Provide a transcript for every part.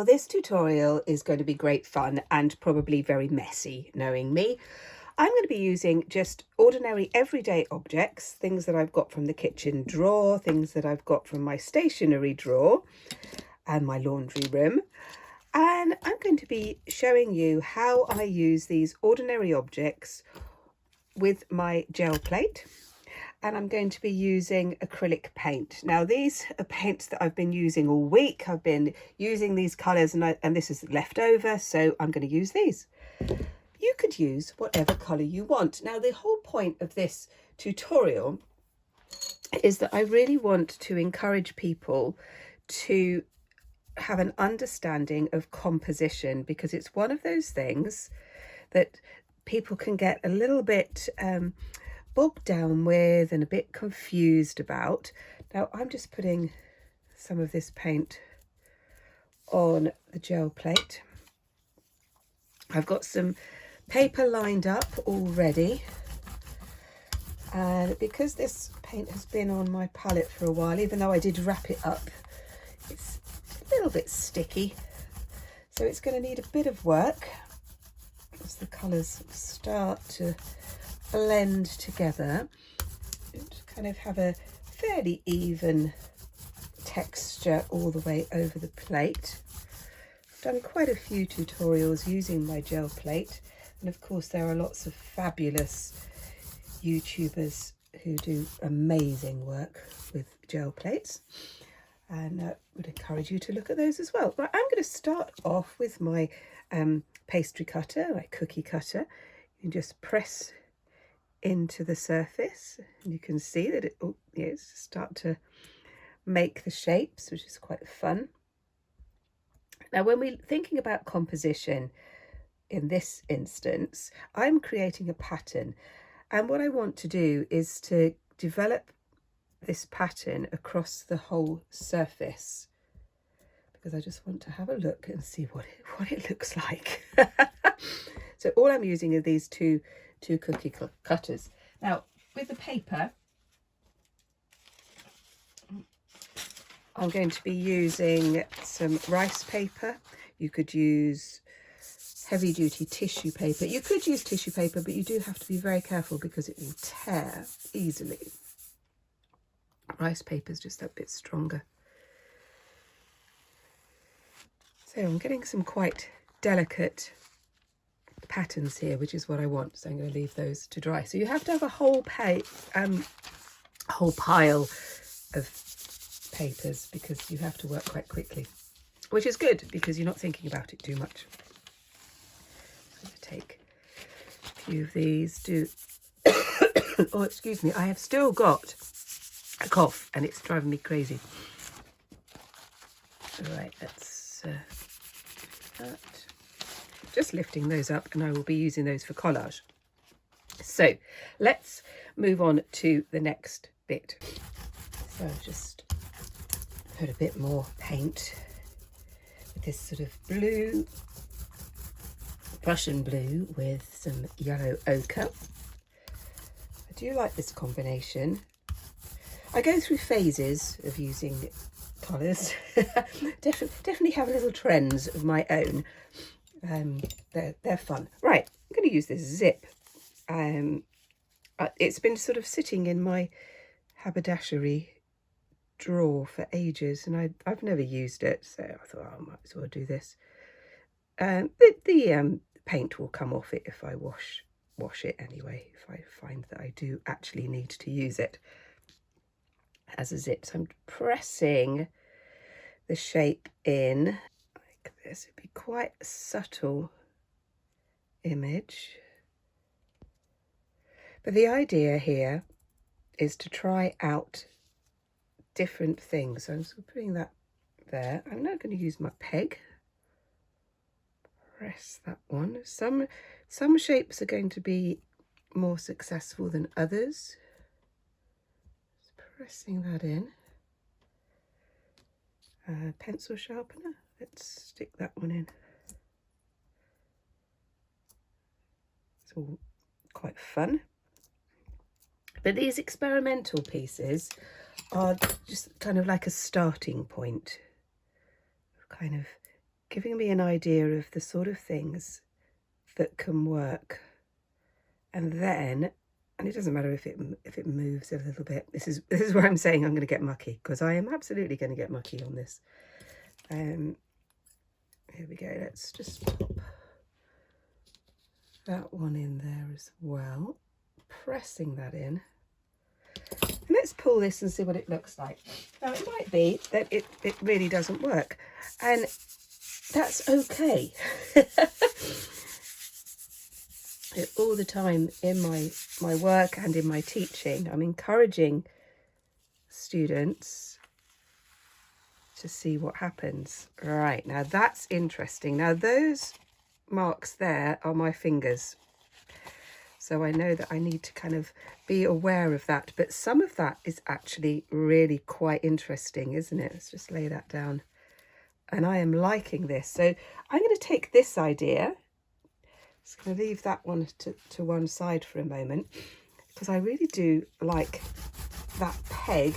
Well, this tutorial is going to be great fun and probably very messy, knowing me. I'm going to be using just ordinary everyday objects, things that I've got from the kitchen drawer, things that I've got from my stationery drawer and my laundry room. And I'm going to be showing you how I use these ordinary objects with my gel plate. And I'm going to be using acrylic paint. Now, these are paints that I've been using all week. I've been using these colours and this is left over, so I'm going to use these. You could use whatever colour you want. Now, the whole point of this tutorial is that I really want to encourage people to have an understanding of composition, because it's one of those things that people can get a little bit bogged down with and a bit confused about. Now I'm just putting some of this paint on the gel plate. I've got some paper lined up already, and because this paint has been on my palette for a while, even though I did wrap it up, it's a little bit sticky, so it's going to need a bit of work as the colours start to blend together to kind of have a fairly even texture all the way over the plate. I've done quite a few tutorials using my gel plate, and of course there are lots of fabulous YouTubers who do amazing work with gel plates, and would encourage you to look at those as well. Right, I'm going to start off with my pastry cutter, my cookie cutter. You can just press into the surface and you can see that it start to make the shapes, which is quite fun. Now, when we're thinking about composition in this instance, I'm creating a pattern, and what I want to do is to develop this pattern across the whole surface, because I just want to have a look and see what it looks like. So all I'm using are these two cookie cutters. Now, with the paper, I'm going to be using some rice paper. You could use heavy duty tissue paper. You could use tissue paper, but you do have to be very careful because it will tear easily. Rice paper is just that bit stronger. So I'm getting some quite delicate patterns here, which is what I want, so I'm going to leave those to dry. So you have to have a whole pile of papers, because you have to work quite quickly, which is good because you're not thinking about it too much. I'm going to take a few of these. Oh, excuse me, I have still got a cough and it's driving me crazy. All right, let's that. Just lifting those up, and I will be using those for collage. So let's move on to the next bit. So I've just put a bit more paint with this sort of blue, Prussian blue with some yellow ochre. I do like this combination. I go through phases of using colours. definitely have little trends of my own. They're fun. Right, I'm going to use this zip. It's been sort of sitting in my haberdashery drawer for ages, and I've never used it, so I thought, I might as well do this. The paint will come off it if I wash it anyway, if I find that I do actually need to use it as a zip. So I'm pressing the shape in like this. It'd be quite a subtle image, but the idea here is to try out different things. So I'm sort of putting that there. I'm now going to use my peg. Press that one. Some shapes are going to be more successful than others. Just pressing that in. Pencil sharpener. Let's stick that one in. It's all quite fun. But these experimental pieces are just kind of like a starting point, kind of giving me an idea of the sort of things that can work. And then, and it doesn't matter if it moves a little bit. This is where I'm saying I'm going to get mucky, because I am absolutely going to get mucky on this. Here we go. Let's just pop that one in there as well, pressing that in. And let's pull this and see what it looks like. Now, it might be that it really doesn't work, and that's okay. All the time in my work and in my teaching, I'm encouraging students to see what happens. Right, now that's interesting. Now those marks there are my fingers, so I know that I need to kind of be aware of that, but some of that is actually really quite interesting, isn't it? Let's just lay that down, and I am liking this. So I'm going to take this idea, just going to leave that one to one side for a moment, because I really do like that peg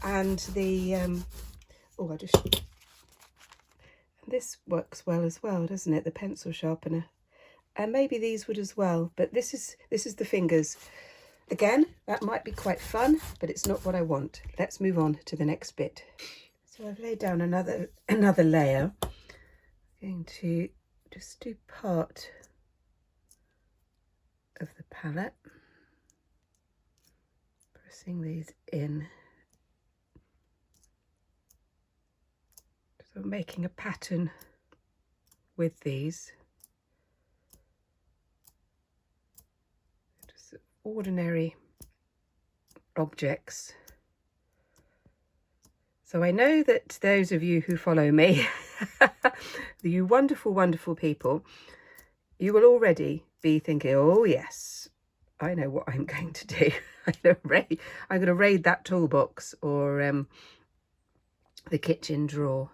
and the this works well as well, doesn't it? The pencil sharpener, and maybe these would as well, but this is the fingers. Again, that might be quite fun, but it's not what I want. Let's move on to the next bit. So I've laid down another layer. I'm going to just do part of the palette, pressing these in. So I'm making a pattern with these. Just ordinary objects. So I know that those of you who follow me, you wonderful, wonderful people, you will already be thinking, oh yes, I know what I'm going to do. I'm going to raid that toolbox or the kitchen drawer.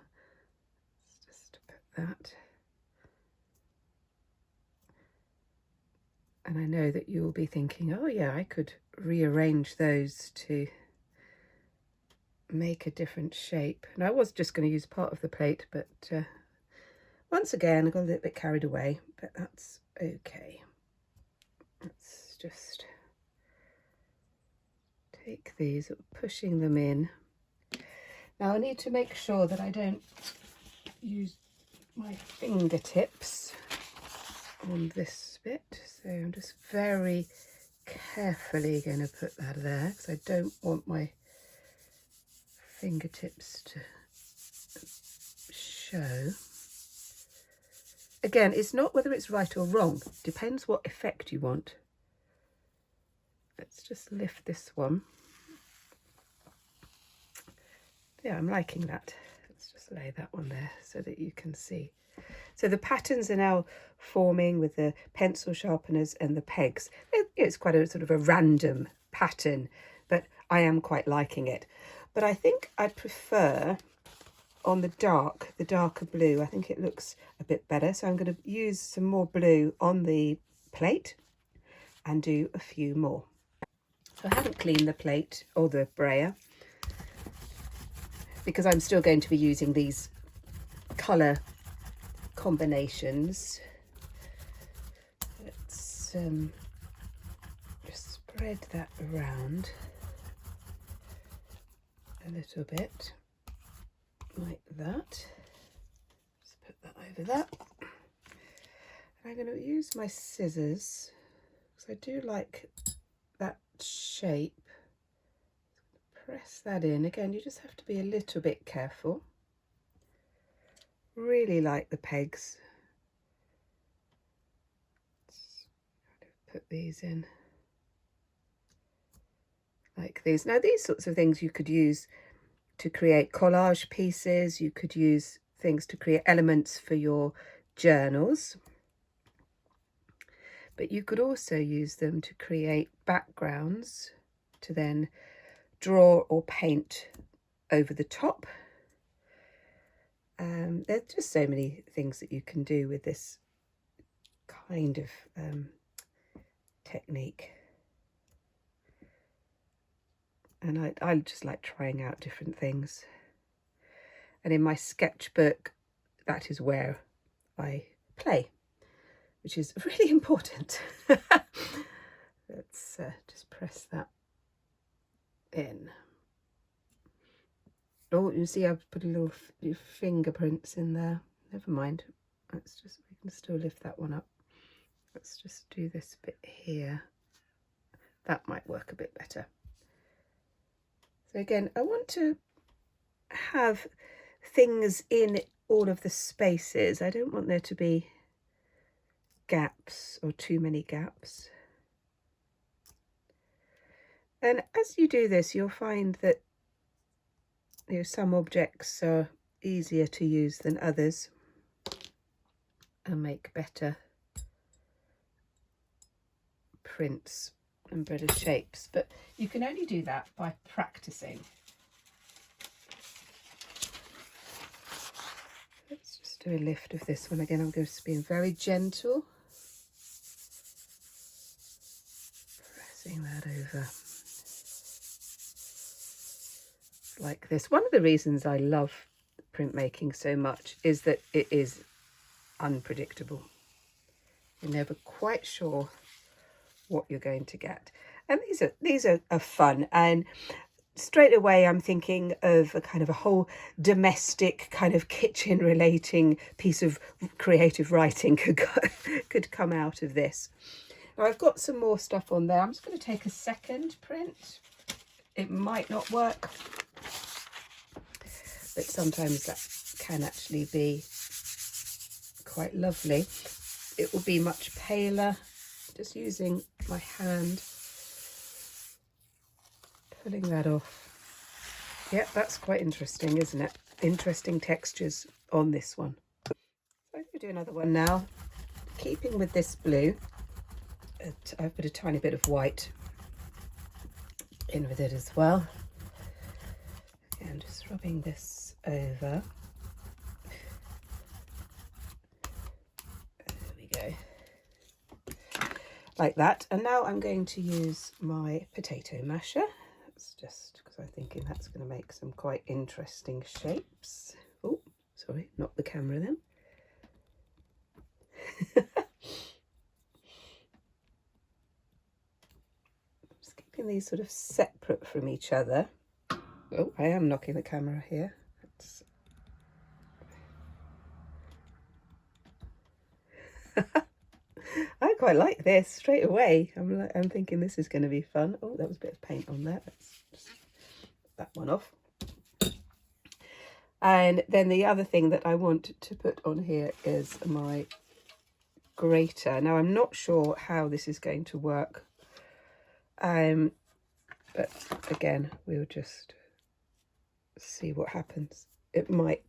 Let's just put that. And I know that you'll be thinking, oh yeah, I could rearrange those to make a different shape. And I was just going to use part of the plate, but once again I got a little bit carried away, but that's okay. Let's just take these, pushing them in. Now I need to make sure that I don't use my fingertips on this bit, so I'm just very carefully going to put that there, because I don't want my fingertips to show. Again, it's not whether it's right or wrong, depends what effect you want. Let's just lift this one. Yeah, I'm liking that. Let's just lay that one there so that you can see. So the patterns are now forming with the pencil sharpeners and the pegs. It's quite a sort of a random pattern, but I am quite liking it. But I think I prefer on the darker blue. I think it looks a bit better. So I'm going to use some more blue on the plate and do a few more. So I haven't cleaned the plate or the brayer, because I'm still going to be using these colour combinations. Let's just spread that around a little bit like that. Just put that over that. And I'm going to use my scissors because I do like that shape. Press that in. Again, you just have to be a little bit careful. Really like the pegs. Let's put these in like these. Now these sorts of things you could use to create collage pieces. You could use things to create elements for your journals, but you could also use them to create backgrounds to then draw or paint over the top. There's just so many things that you can do with this kind of technique, and I just like trying out different things. And in my sketchbook, that is where I play, which is really important. Let's just press that in. Oh, you see I've put a little fingerprints in there. Never mind. Let's just, we can still lift that one up. Let's just do this bit here. That might work a bit better. So again, I want to have things in all of the spaces. I don't want there to be gaps or too many gaps. And as you do this, you'll find that some objects are easier to use than others and make better prints and better shapes, but you can only do that by practicing. Let's just do a lift of this one again. I'm going to be very gentle, pressing that over like this. One of the reasons I love printmaking so much is that it is unpredictable. You're never quite sure what you're going to get, and these are fun, and straight away I'm thinking of a kind of a whole domestic kind of kitchen relating piece of creative writing could come out of this. Now I've got some more stuff on there. I'm just going to take a second print. It might not work, but sometimes that can actually be quite lovely. It will be much paler, just using my hand, pulling that off. Yeah, that's quite interesting, isn't it? Interesting textures on this one. So I'm going to do another one now. Keeping with this blue, I've put a tiny bit of white in with it as well. And just rubbing this over. There we go. Like that. And now I'm going to use my potato masher. That's just because I'm thinking that's going to make some quite interesting shapes. Oh, sorry, not the camera then. Just keeping these sort of separate from each other. Oh, I am knocking the camera here. I quite like this straight away. I'm thinking this is going to be fun. Oh, that was a bit of paint on there. Let's just put that one off. And then the other thing that I want to put on here is my grater. Now I'm not sure how this is going to work. But again, we'll just see what happens. It might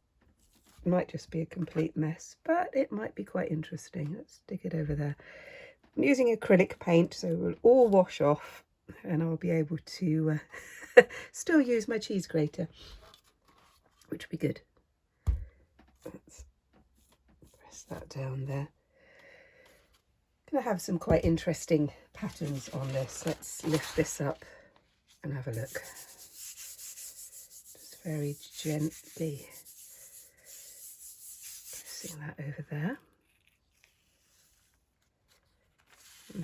just be a complete mess, but it might be quite interesting. Let's stick it over there. I'm using acrylic paint, so it will all wash off and I'll be able to still use my cheese grater, which would be good. Let's press that down there. Gonna have some quite interesting patterns on this. Let's lift this up and have a look. Just very gently pressing that over there.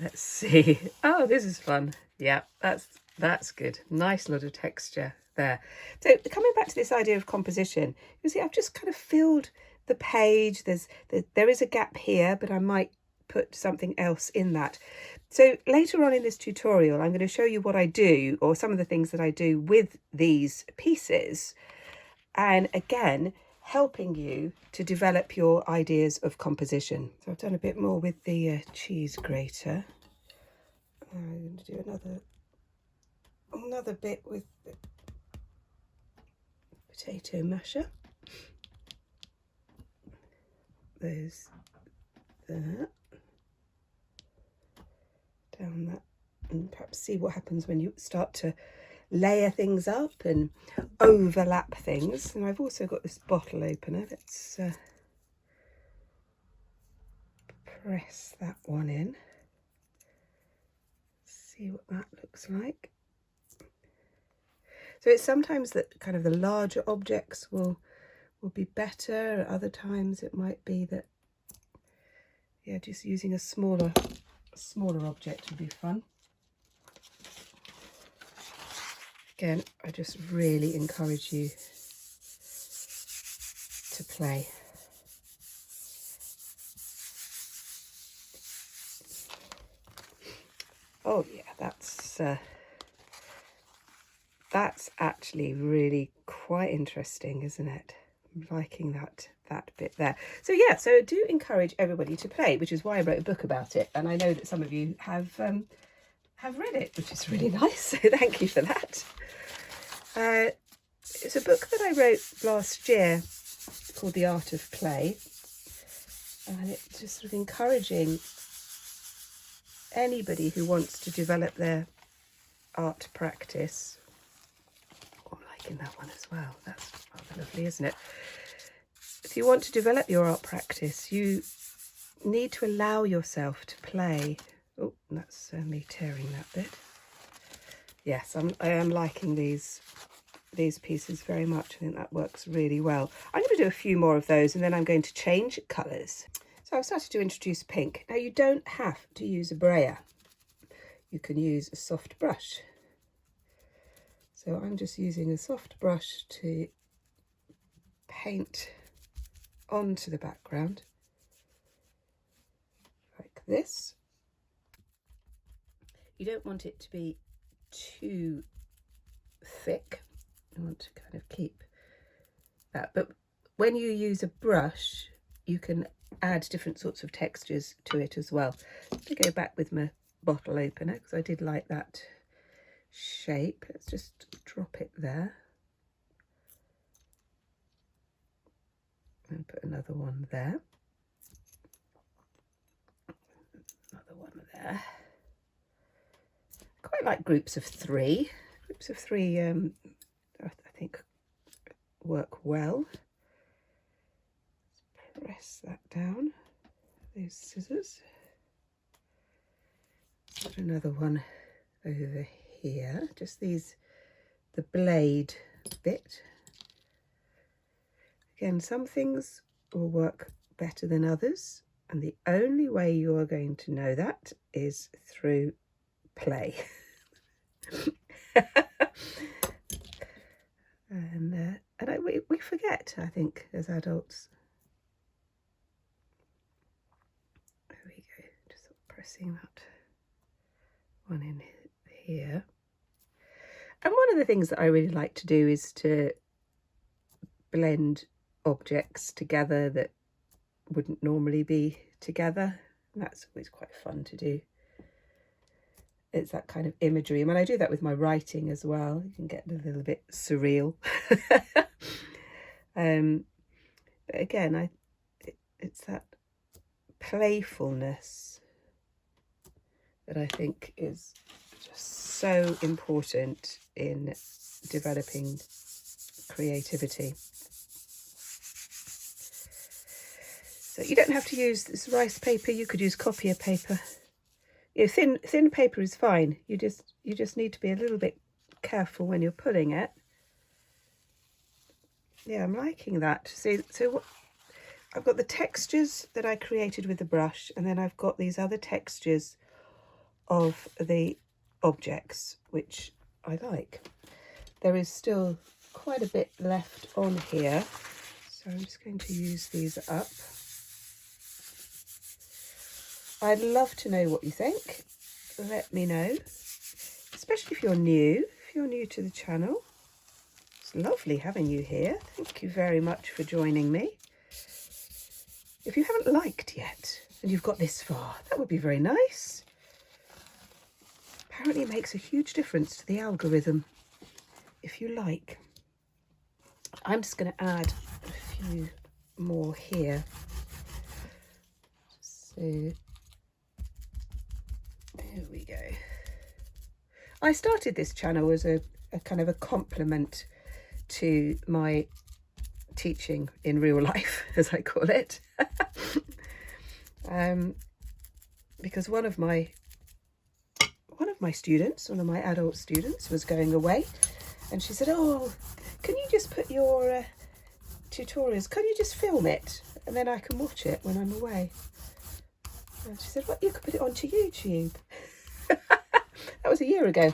Let's see. Oh, this is fun. Yeah, that's good. Nice lot of texture there. So coming back to this idea of composition, you see I've just kind of filled the page. There is a gap here, but I might put something else in that. So later on in this tutorial, I'm going to show you what I do, or some of the things that I do with these pieces. And again, helping you to develop your ideas of composition. So I've done a bit more with the cheese grater. I'm going to do another bit with the potato masher. There's that. Down that, and perhaps see what happens when you start to layer things up and overlap things. And I've also got this bottle opener. Let's press that one in, see what that looks like. So it's sometimes that kind of the larger objects will be better. At other times it might be that yeah, just using a smaller object would be fun. Again, I just really encourage you to play. Oh yeah, that's actually really quite interesting, isn't it? I'm liking that bit there. So yeah, so I do encourage everybody to play, which is why I wrote a book about it. And I know that some of you have read it, which is really nice. So thank you for that. It's a book that I wrote last year called The Art of Play, and it's just sort of encouraging anybody who wants to develop their art practice. Oh, I'm liking that one as well. That's rather lovely, isn't it? If you want to develop your art practice, you need to allow yourself to play. Oh, that's me tearing that bit. Yes, I am liking these pieces very much. I think that works really well. I'm going to do a few more of those, and then I'm going to change colours. So I've started to introduce pink. Now you don't have to use a brayer. You can use a soft brush. So I'm just using a soft brush to paint onto the background like this. You don't want it to be too thick. You want to kind of keep that, but when you use a brush you can add different sorts of textures to it as well. I'm going to go back with my bottle opener because I did like that shape. Let's just drop it there and put another one there, another one there. I quite like groups of three. Groups of three I think work well. Let's press that down, those scissors. Put another one over here, just the blade bit. Again, some things will work better than others, and the only way you are going to know that is through play. And we forget, I think, as adults. There we go, just sort of pressing that one in here. And one of the things that I really like to do is to blend objects together that wouldn't normally be together. And that's always quite fun to do. It's that kind of imagery. I mean, I do that with my writing as well. You can get a little bit surreal. But again, it's that playfulness that I think is just so important in developing creativity. So you don't have to use this rice paper. You could use copier paper. You know, thin paper is fine. You just need to be a little bit careful when you're pulling it. Yeah, I'm liking that. So I've got the textures that I created with the brush, and then I've got these other textures of the objects, which I like. There is still quite a bit left on here, so I'm just going to use these up. I'd love to know what you think. Let me know, especially if you're new to the channel. It's lovely having you here. Thank you very much for joining me. If you haven't liked yet and you've got this far, that would be very nice. Apparently it makes a huge difference to the algorithm if you like. I'm just going to add a few more here. So there we go. I started this channel as a kind of a complement to my teaching in real life, as I call it. Because one of my students, one of my adult students, was going away, and she said, "Oh, can you just put your tutorials, can you just film it, and then I can watch it when I'm away?" And she said, well, you could put it onto YouTube. That was a year ago.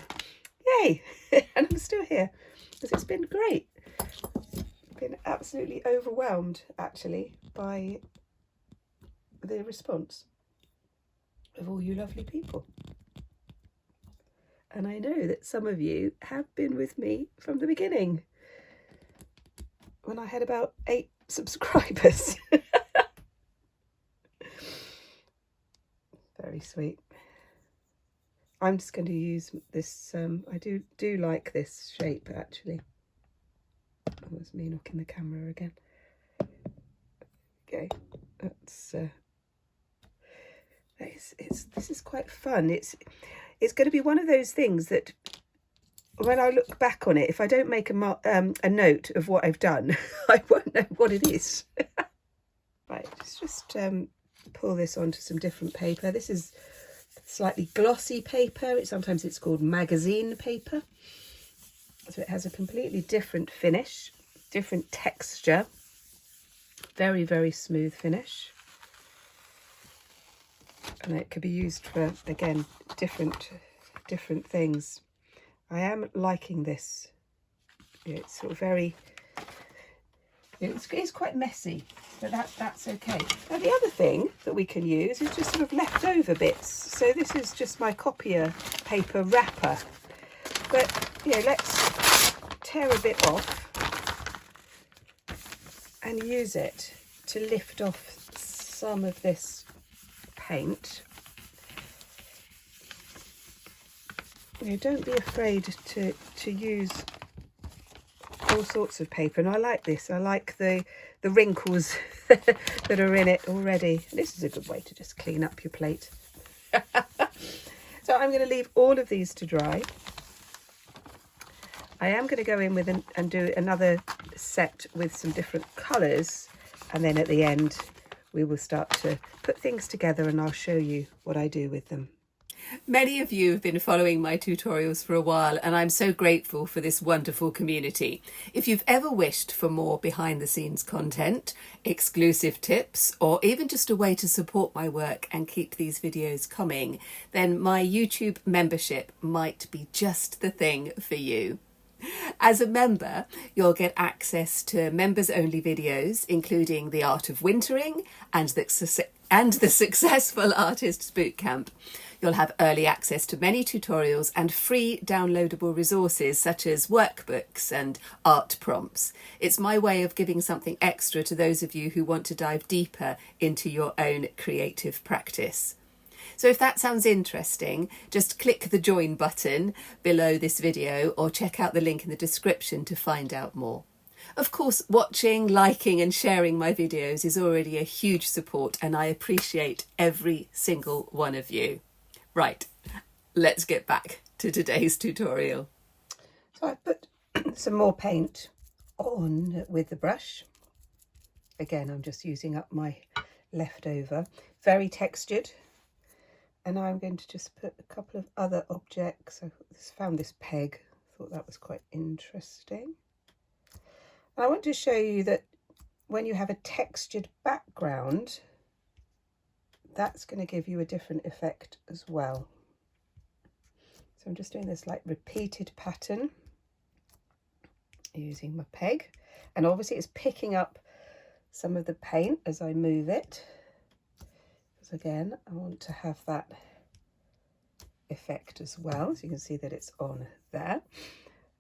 Yay! And I'm still here because it's been great. Been absolutely overwhelmed, actually, by the response of all you lovely people. And I know that some of you have been with me from the beginning, when I had about 8 subscribers. Very sweet. I'm just going to use this, I do like this shape, actually. That was me knocking the camera again. Okay, that's this is quite fun. It's going to be one of those things that when I look back on it, if I don't make a note of what I've done, I won't know what it is. Right, just pull this onto some different paper. This is slightly glossy paper. Sometimes it's called magazine paper. So it has a completely different finish, different texture. Very, very smooth finish. And it could be used for, again, different things. I am liking this. It's sort of very, it's quite messy, but that's okay. Now the other thing that we can use is just sort of leftover bits. So this is just my copier paper wrapper. But, you know, let's tear a bit off and use it to lift off some of this paint. You know, don't be afraid to use all sorts of paper, and I like this. I like the wrinkles that are in it already. This is a good way to just clean up your plate. So I'm going to leave all of these to dry. I am going to go in with and do another set with some different colours, and then at the end we will start to put things together and I'll show you what I do with them. Many of you have been following my tutorials for a while, and I'm so grateful for this wonderful community. If you've ever wished for more behind the scenes content, exclusive tips, or even just a way to support my work and keep these videos coming, then my YouTube membership might be just the thing for you. As a member, you'll get access to members-only videos, including the art of wintering and the Successful Artists Bootcamp. You'll have early access to many tutorials and free downloadable resources such as workbooks and art prompts. It's my way of giving something extra to those of you who want to dive deeper into your own creative practice. So if that sounds interesting, just click the join button below this video or check out the link in the description to find out more. Of course, watching, liking and sharing my videos is already a huge support, and I appreciate every single one of you. Right, let's get back to today's tutorial. So I put some more paint on with the brush. Again, I'm just using up my leftover, very textured. And now I'm going to just put a couple of other objects. I found this peg, thought that was quite interesting. And I want to show you that when you have a textured background, that's going to give you a different effect as well. So I'm just doing this like repeated pattern using my peg, and obviously it's picking up some of the paint as I move it, because again I want to have that effect as well. So you can see that it's on there.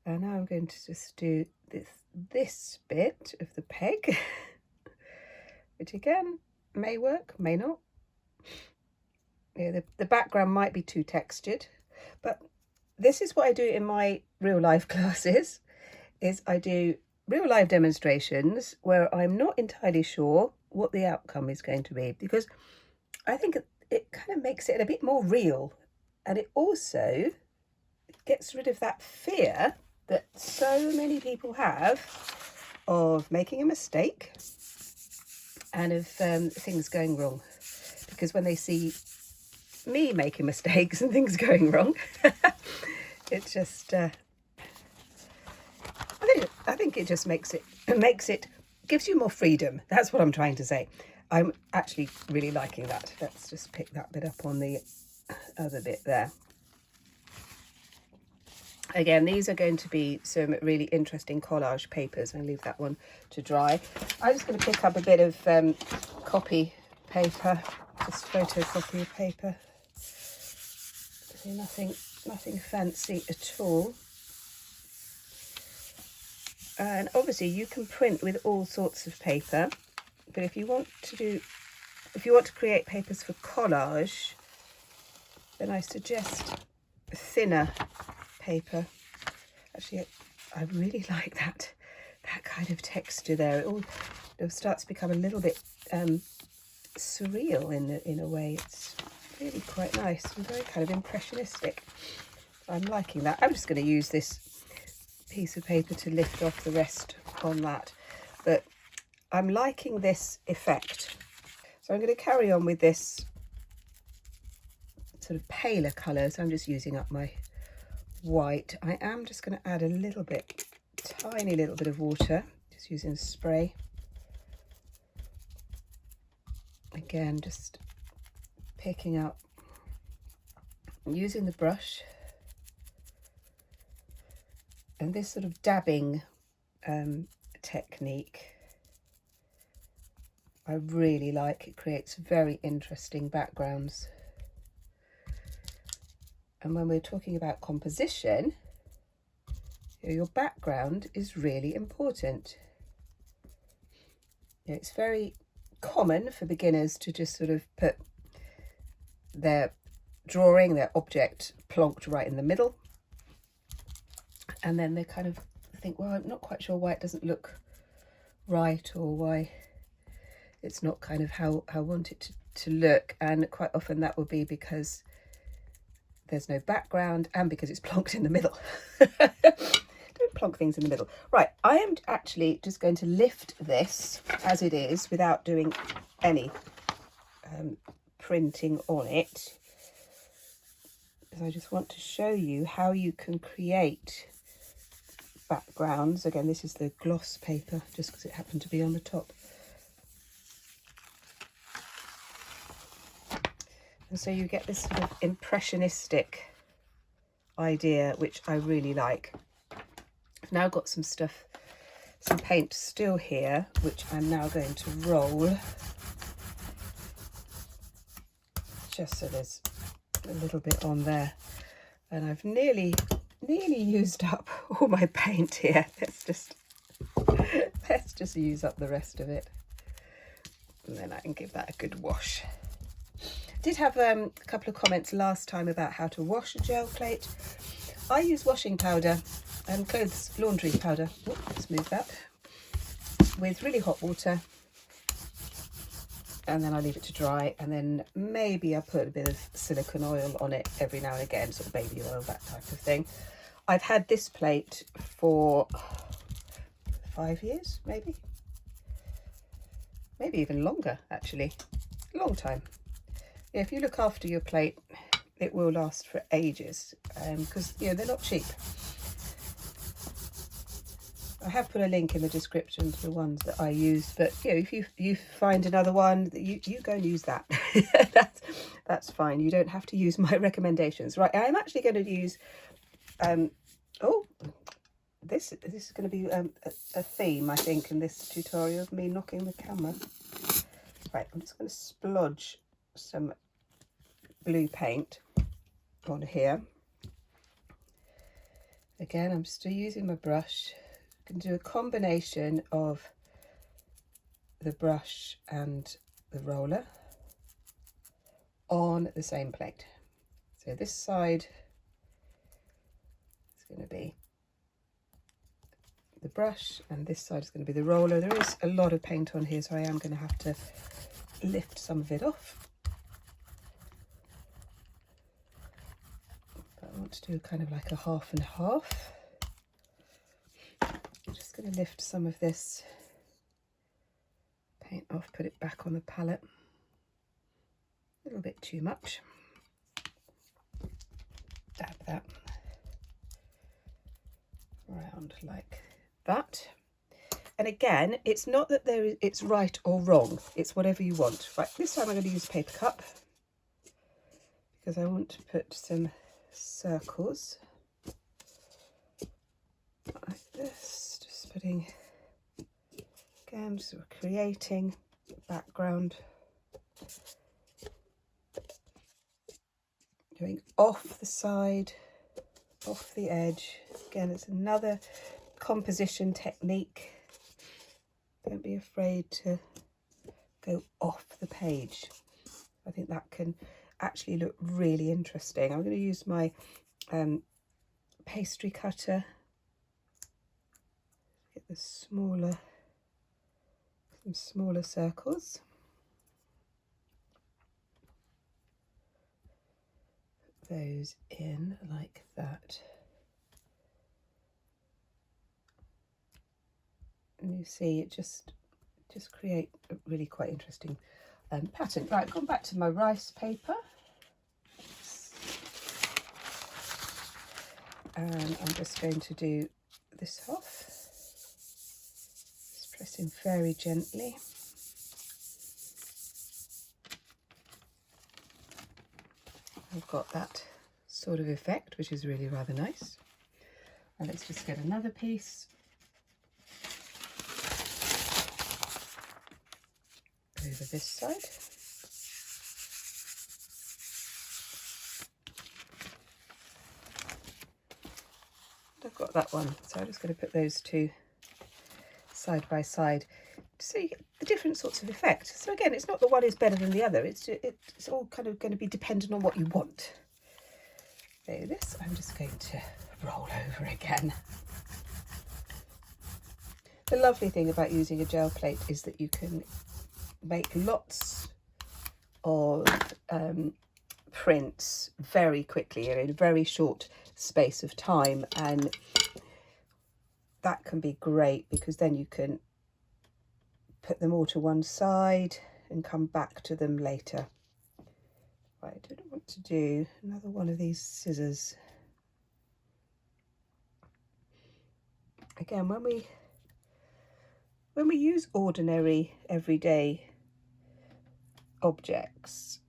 And now I'm going to just do this bit of the peg, which again may work, may not. Yeah, the background might be too textured, but this is what I do in my real life classes, is I do real life demonstrations where I'm not entirely sure what the outcome is going to be, because I think it kind of makes it a bit more real, and it also gets rid of that fear that so many people have of making a mistake and of things going wrong. Because when they see me making mistakes and things going wrong, it just I think it just gives you more freedom. That's what I'm trying to say. I'm actually really liking that. Let's just pick that bit up on the other bit there. Again, these are going to be some really interesting collage papers. I'll leave that one to dry. I'm just going to pick up a bit of copy paper, just photocopy paper. Nothing fancy at all. And obviously you can print with all sorts of paper, but if you want to create papers for collage, then I suggest thinner paper. Actually, I really like that kind of texture there. It starts to become a little bit surreal in a way. It's really quite nice and very kind of impressionistic. I'm liking that. I'm just going to use this piece of paper to lift off the rest on that, but I'm liking this effect. So I'm going to carry on with this sort of paler colour. So I'm just using up my white. I am just going to add a little bit, tiny little bit of water, just using a spray. Again, just picking up, using the brush, and this sort of dabbing technique I really like. It creates very interesting backgrounds. And when we're talking about composition, your background is really important. It's very common for beginners to just sort of put their drawing, their object plonked right in the middle, and then they kind of think, well, I'm not quite sure why it doesn't look right, or why it's not kind of how I want it to look. And quite often that will be because there's no background and because it's plonked in the middle. Don't plonk things in the middle. Right, I am actually just going to lift this as it is without doing any printing on it, because I just want to show you how you can create backgrounds. Again, this is the gloss paper, just because it happened to be on the top. And so you get this sort of impressionistic idea, which I really like. I've now got some stuff, some paint still here, which I'm now going to roll, just so there's a little bit on there. And I've nearly used up all my paint here. Let's just use up the rest of it, and then I can give that a good wash. Did have a couple of comments last time about how to wash a gel plate. I use washing powder and clothes laundry powder. Oh, let's move that, with really hot water, and then I leave it to dry, and then maybe I put a bit of silicone oil on it every now and again, sort of baby oil, that type of thing. I've had this plate for 5 years, maybe even longer, actually. Long time. Yeah, if you look after your plate, it will last for ages, because they're not cheap. I have put a link in the description to the ones that I use, but if you find another one, you go and use that. that's fine. You don't have to use my recommendations. Right, I'm actually going to use this is going to be a theme, I think, in this tutorial, of me knocking the camera. Right, I'm just going to splodge some blue paint on here. Again, I'm still using my brush. I can do a combination of the brush and the roller on the same plate. So this side is going to be the brush, and this side is going to be the roller. There is a lot of paint on here, so I am going to have to lift some of it off. But I want to do kind of like a half and half. I'm just going to lift some of this paint off, put it back on the palette. A little bit too much. Dab that around like that. And again, it's not that it's right or wrong. It's whatever you want. Right, this time I'm going to use a paper cup because I want to put some circles like this. Just putting, again, sort of creating background. Going off the side, off the edge. Again, it's another composition technique. Don't be afraid to go off the page. I think that can actually look really interesting. I'm going to use my pastry cutter. Get the some smaller circles. Put those in like that. And you see it just create a really quite interesting pattern. Right, I've gone back to my rice paper. And I'm just going to do this half. Just pressing very gently. I've got that sort of effect, which is really rather nice. And let's just get another piece. Over this side. I've got that one, so I'm just going to put those two side by side so you get the different sorts of effect. So again, it's not the one is better than the other, it's all kind of going to be dependent on what you want. So this I'm just going to roll over again. The lovely thing about using a gel plate is that you can make lots of prints very quickly in a very short space of time, and that can be great because then you can put them all to one side and come back to them later. Right, I don't want to do another one of these scissors. Again, when we use ordinary everyday objects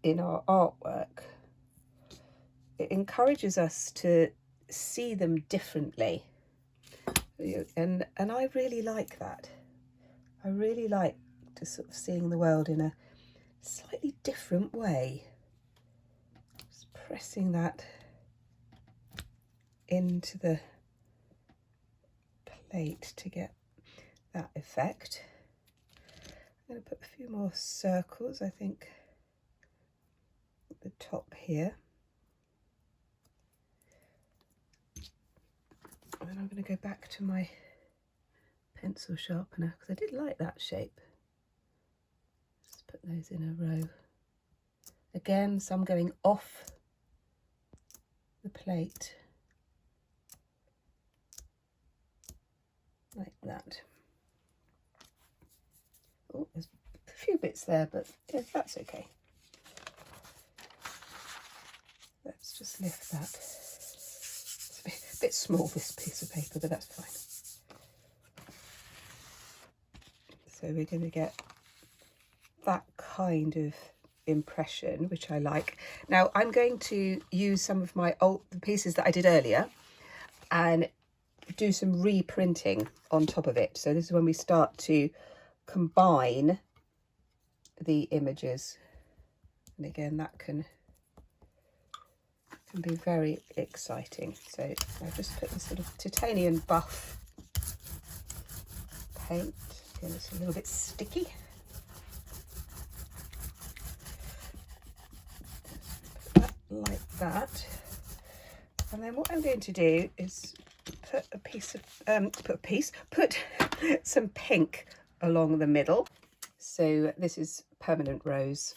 in our artwork, it encourages us to see them differently, and I really like that. I really like to sort of seeing the world in a slightly different way. Just pressing that into the plate to get that effect. I'm going to put a few more circles, I think, at the top here. And then I'm going to go back to my pencil sharpener because I did like that shape. Just put those in a row. Again, some going off the plate like that. Oh, there's a few bits there, but yeah, that's okay. Let's just lift that. It's a bit small, this piece of paper, but that's fine. So we're going to get that kind of impression, which I like. Now I'm going to use some of my old pieces that I did earlier and do some reprinting on top of it. So this is when we start to combine the images, and again that can be very exciting. So I just put this sort of titanium buff paint. Again, it's a little bit sticky. Put that like that, and then what I'm going to do is put a piece of put some pink along the middle. So this is Permanent Rose,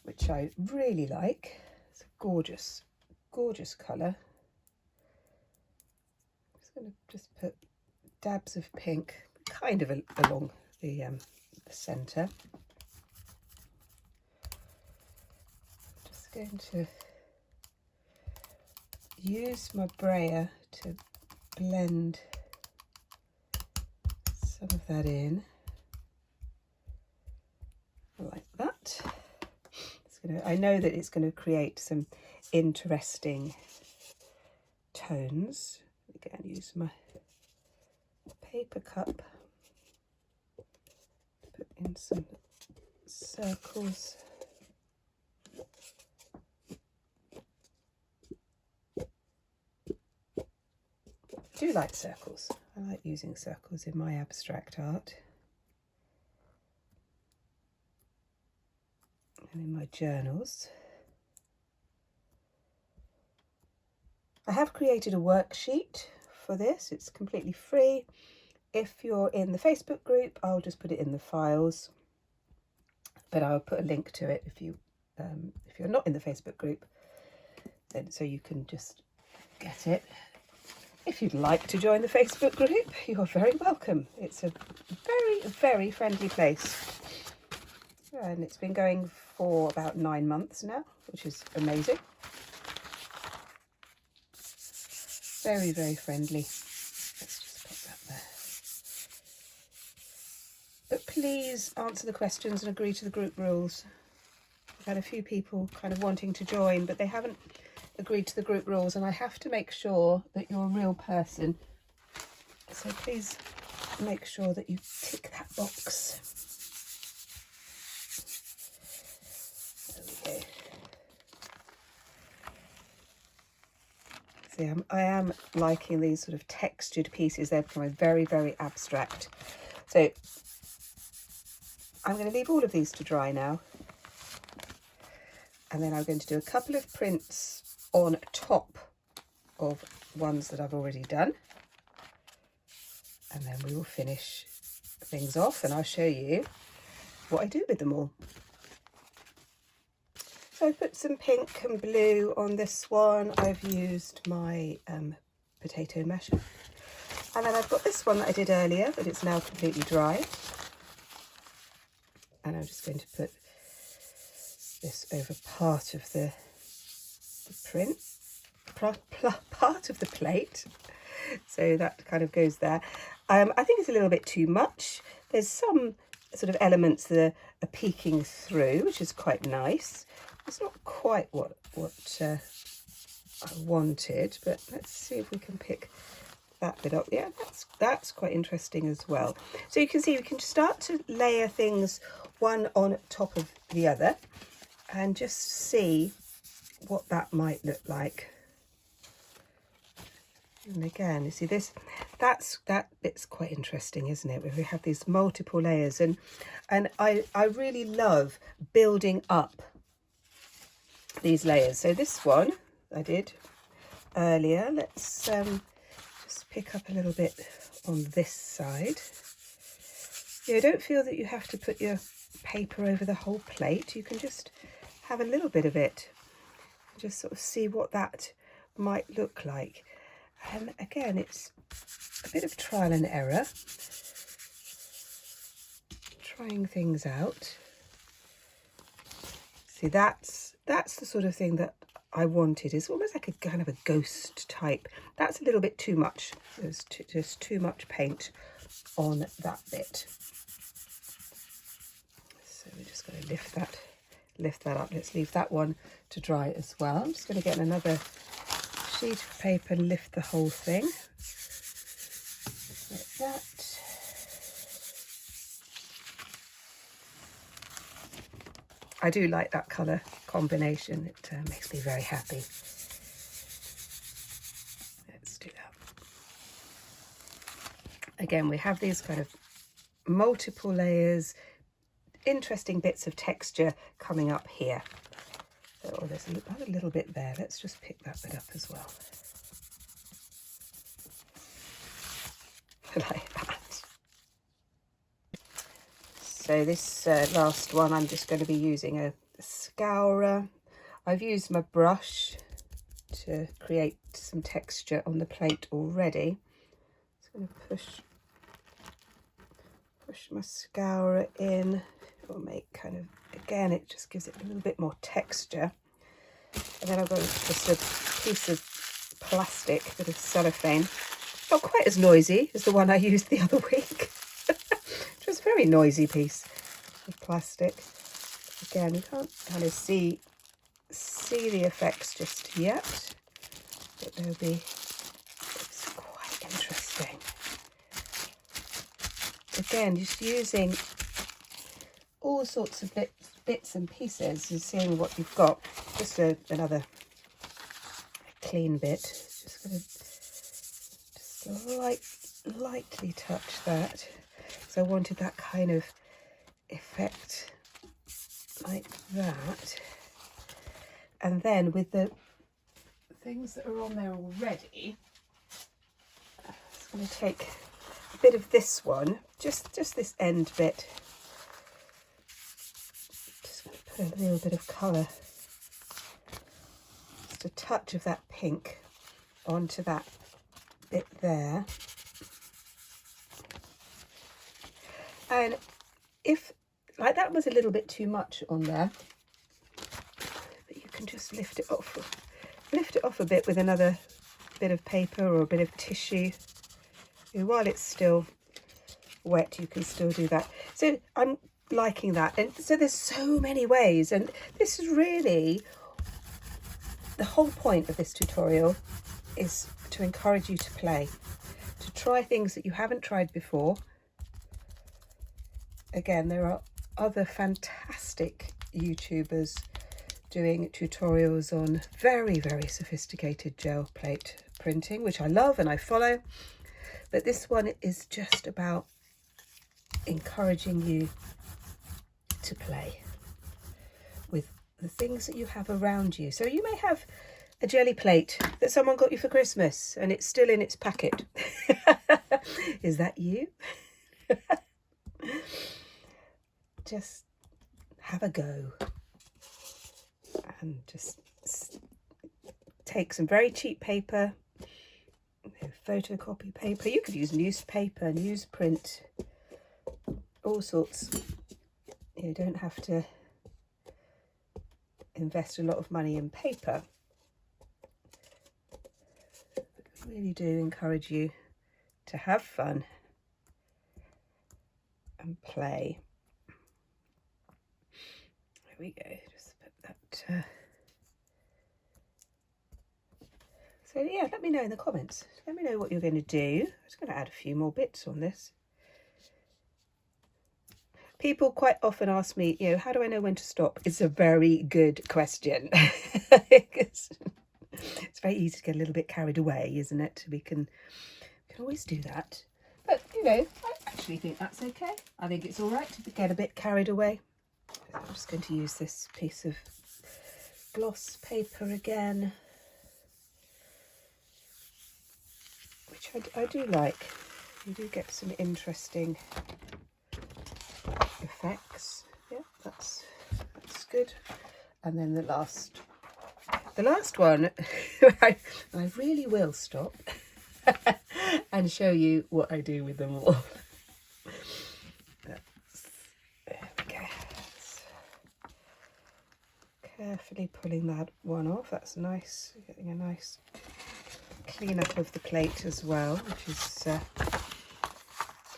which I really like. It's a gorgeous colour. I'm just going to put dabs of pink kind of along the centre. Just going to use my brayer to blend some of that in like that. I know that it's going to create some interesting tones. Again, use my paper cup to put in some circles. I do like circles. I like using circles in my abstract art and in my journals. I have created a worksheet for this. It's completely free. If you're in the Facebook group, I'll just put it in the files, but I'll put a link to it if you're not in the Facebook group, then so you can just get it. If you'd like to join the Facebook group, you're very welcome. It's a very, very friendly place. And it's been going for about 9 months now, which is amazing. Very, very friendly. Let's just put that there. But please answer the questions and agree to the group rules. I've had a few people kind of wanting to join, but they haven't agreed to the group rules, and I have to make sure that you're a real person. So please make sure that you tick that box. There we go. See, I am liking these sort of textured pieces. They're becoming very, very abstract. So I'm going to leave all of these to dry now. And then I'm going to do a couple of prints on top of ones that I've already done. And then we will finish things off and I'll show you what I do with them all. So I put some pink and blue on this one. I've used my potato masher. And then I've got this one that I did earlier, but it's now completely dry. And I'm just going to put this over part of the print, part of the plate. So that kind of goes there. I think it's a little bit too much. There's some sort of elements that are peeking through, which is quite nice. It's not quite what I wanted, but let's see if we can pick that bit up. Yeah, that's quite interesting as well. So you can see we can start to layer things one on top of the other and just see what that might look like. And again, you see this, that bit's quite interesting, isn't it? Where we have these multiple layers, and I really love building up these layers. So this one I did earlier. Let's just pick up a little bit on this side. You don't feel that you have to put your paper over the whole plate. You can just have a little bit of it, just sort of see what that might look like. And again, it's a bit of trial and error, trying things out. See, that's the sort of thing that I wanted. It's almost like a kind of a ghost type. That's a little bit too much. There's just too much paint on that bit. So we're just going to lift that up. Let's leave that one to dry as well. I'm just going to get another sheet of paper and lift the whole thing like that. I do like that colour combination. It makes me very happy. Let's do that. Again, we have these kind of multiple layers, interesting bits of texture coming up here. Oh, there's a little bit there. Let's just pick that bit up as well. Like that. So this last one, I'm just going to be using a scourer. I've used my brush to create some texture on the plate already. Just going to push my scourer in. It will make kind of, again, it just gives it a little bit more texture. And then I've got just a piece of plastic, bit of cellophane. Not quite as noisy as the one I used the other week. was a very noisy piece of plastic. Again, you can't kind of see the effects just yet, but they'll be, it's quite interesting. Again, just using all sorts of bits and pieces and seeing what you've got. Just another clean bit. Just going to just lightly touch that. So I wanted that kind of effect like that. And then with the things that are on there already, I'm just going to take a bit of this one, just this end bit. Just going to put a little bit of colour, just a touch of that pink onto that bit there. And if, like, that was a little bit too much on there, but you can just lift it off a bit with another bit of paper or a bit of tissue. And while it's still wet, you can still do that. So I'm liking that. And so there's so many ways, and this is really the whole point of this tutorial, is to encourage you to play, to try things that you haven't tried before. Again, there are other fantastic YouTubers doing tutorials on very, very sophisticated gel plate printing, which I love and I follow. But this one is just about encouraging you to play with the things that you have around you. So you may have a jelly plate that someone got you for Christmas and it's still in its packet. Is that you? Just have a go and just take some very cheap paper, photocopy paper. You could use newspaper, newsprint, all sorts. You don't have to invest a lot of money in paper. But I really do encourage you to have fun and play. There we go, just put that. So yeah, let me know in the comments. Let me know what you're going to do. I'm just going to add a few more bits on this. People quite often ask me, you know, how do I know when to stop? It's a very good question. It's very easy to get a little bit carried away, isn't it? We can always do that. But, you know, I actually think that's okay. I think it's all right to get a bit carried away. I'm just going to use this piece of gloss paper again, which I do like. You do get some interesting effects. Yeah, that's good. And then the last one, I really will stop and show you what I do with them all. There we go. Carefully pulling that one off. That's nice. Getting a nice clean up of the plate as well, which is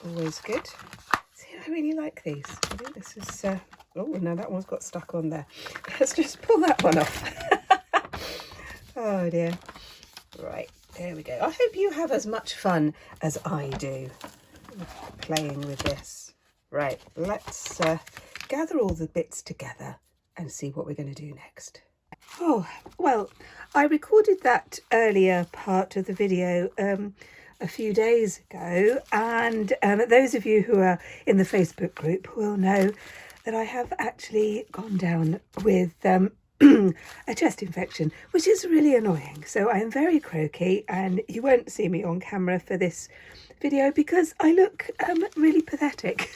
always good. See, I really like these. I think this is oh no, that one's got stuck on there. Let's just pull that one off. Oh dear. Right, there we go. I hope you have as much fun as I do playing with this. Right, let's gather all the bits together and see what we're going to do next. Oh, well, I recorded that earlier part of the video a few days ago, and those of you who are in the Facebook group will know that I have actually gone down with a chest infection, which is really annoying. So I am very croaky, and you won't see me on camera for this video because I look really pathetic.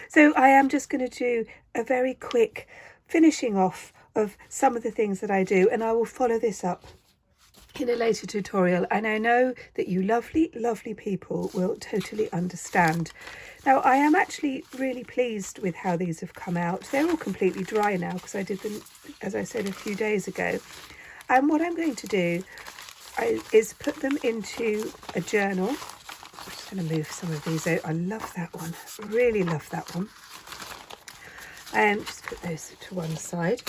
So I am just going to do a very quick finishing off of some of the things that I do, and I will follow this up in a later tutorial, and I know that you lovely people will totally understand. Now, I am actually really pleased with how these have come out. They're all completely dry now because I did them, as I said, a few days ago. And what I'm going to do is put them into a journal. I'm just I'm going to move some of these out. I love that one, really love that one. And just put those to one side.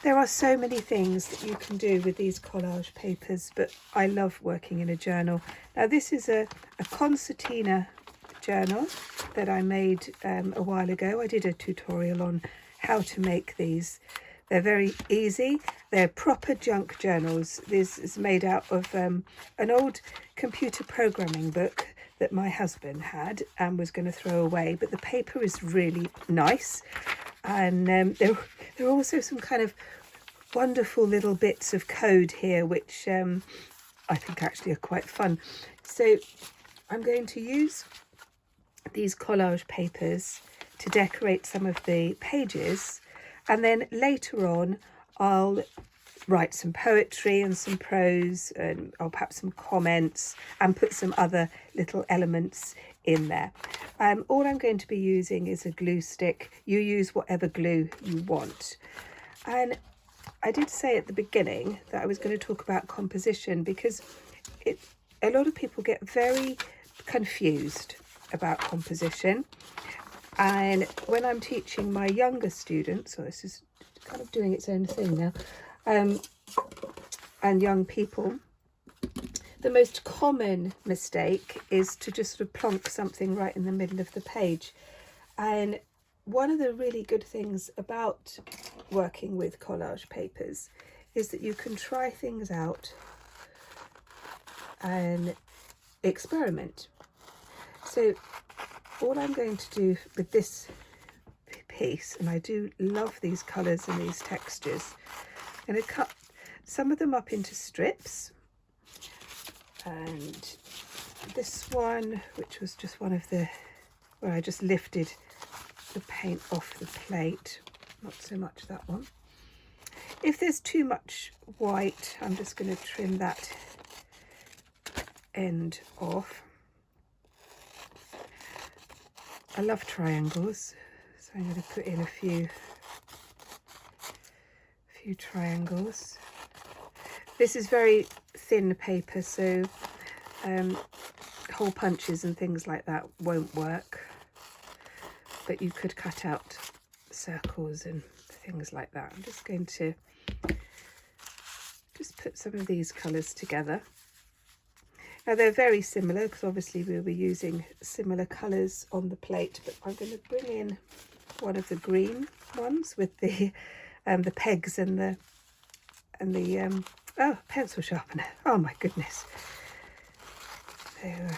There are so many things that you can do with these collage papers, but I love working in a journal. Now this is a concertina journal that I made a while ago. I did a tutorial on how to make these. They're very easy. They're proper junk journals. This is made out of an old computer programming book that my husband had and was going to throw away, but the paper is really nice. And there are also some kind of wonderful little bits of code here, which I think actually are quite fun. So I'm going to use these collage papers to decorate some of the pages, and then later on I'll write some poetry and some prose, and I'll perhaps some comments and put some other little elements in there. All I'm going to be using is a glue stick. You use whatever glue you want. And I did say at the beginning that I was going to talk about composition, because a lot of people get very confused about composition. And when I'm teaching my younger students, so this is kind of doing its own thing now, and young people, the most common mistake is to just sort of plonk something right in the middle of the page. And one of the really good things about working with collage papers is that you can try things out and experiment. So all I'm going to do with this piece, and I do love these colours and these textures, I'm going to cut some of them up into strips. And this one, which was just one of the, where I just lifted the paint off the plate, not so much that one. If there's too much white, I'm just going to trim that end off. I love triangles, so I'm going to put in a few triangles. This is very thin paper, so hole punches and things like that won't work, but you could cut out circles and things like that. I'm just going to just put some of these colours together. Now they're very similar because obviously we'll be using similar colours on the plate, but I'm going to bring in one of the green ones with the pegs and the oh, pencil sharpener. Oh my goodness. There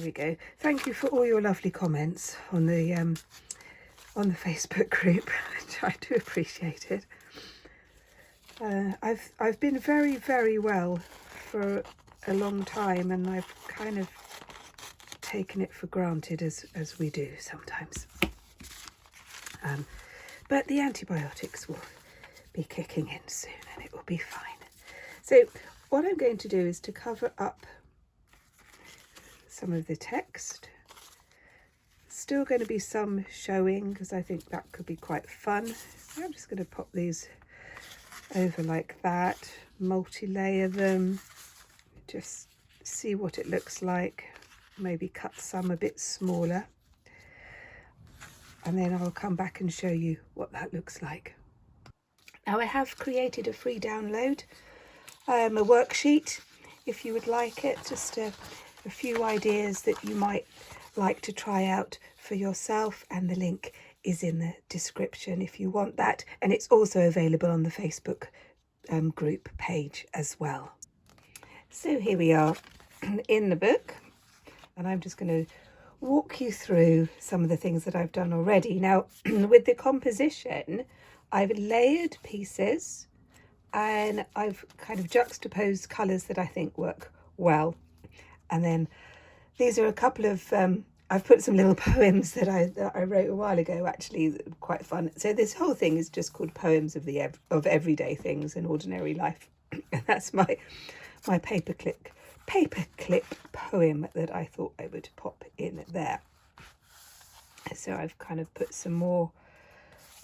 we go. Thank you for all your lovely comments on the Facebook group. I do appreciate it. I've been very, very well for a long time, and I've kind of taken it for granted, as we do sometimes. But the antibiotics will be kicking in soon and it will be fine. So what I'm going to do is to cover up some of the text. Still going to be some showing because I think that could be quite fun. I'm just going to pop these over like that, multi-layer them, just see what it looks like, maybe cut some a bit smaller, and then I'll come back and show you what that looks like. Now I have created a free download, a worksheet if you would like it, just a few ideas that you might like to try out for yourself, and the link is in the description if you want that, and it's also available on the Facebook group page as well. So here we are in the book, and I'm just going to walk you through some of the things that I've done already. Now with the composition, I've layered pieces and I've kind of juxtaposed colours that I think work well, and then these are a couple of I've put some little poems that I wrote a while ago, actually, quite fun. So this whole thing is just called Poems of Everyday Things in Ordinary Life. And that's my paperclip poem that I thought I would pop in there. So I've kind of put some more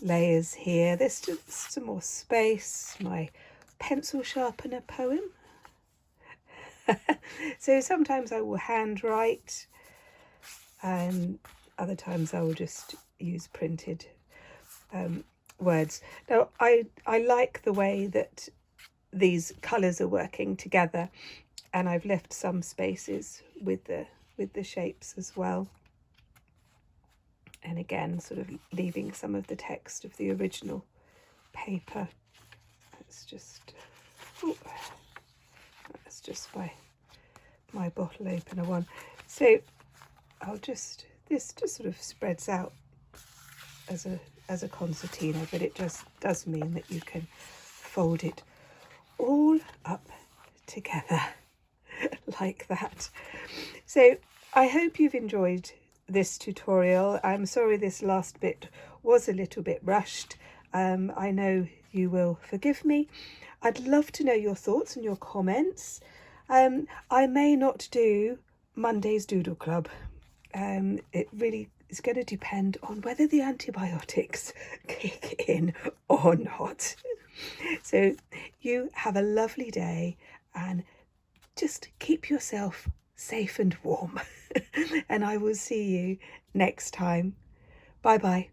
layers here. There's just some more space. My pencil sharpener poem. So sometimes I will handwrite, and other times I will just use printed words. Now I like the way that these colours are working together, and I've left some spaces with the shapes as well, and again sort of leaving some of the text of the original paper. It's just that's just my bottle opener one. So I'll just, this just sort of spreads out as a concertina, but it just does mean that you can fold it all up together like that. So I hope you've enjoyed this tutorial. I'm sorry this last bit was a little bit rushed. I know you will forgive me. I'd love to know your thoughts and your comments. I may not do Monday's Doodle Club. It really is going to depend on whether the antibiotics kick in or not. So you have a lovely day and just keep yourself safe and warm. And I will see you next time. Bye bye.